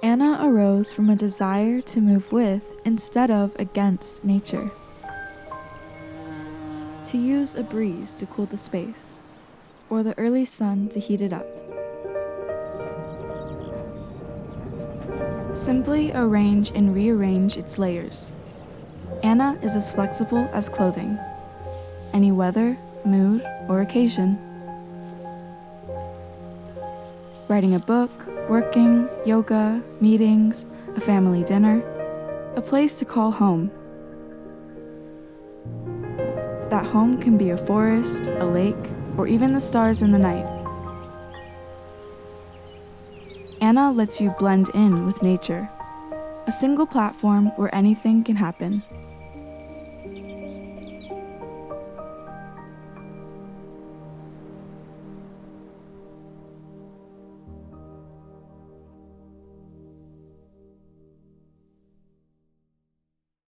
Anna arose from a desire to move with instead of against nature. To use a breeze to cool the space, or the early sun to heat it up. Simply arrange and rearrange its layers. Anna is as flexible as clothing, any weather, mood, or occasion. Writing a book, working, yoga, meetings, a family dinner, a place to call home. That home can be a forest, a lake, or even the stars in the night. Anna lets you blend in with nature, a single platform where anything can happen.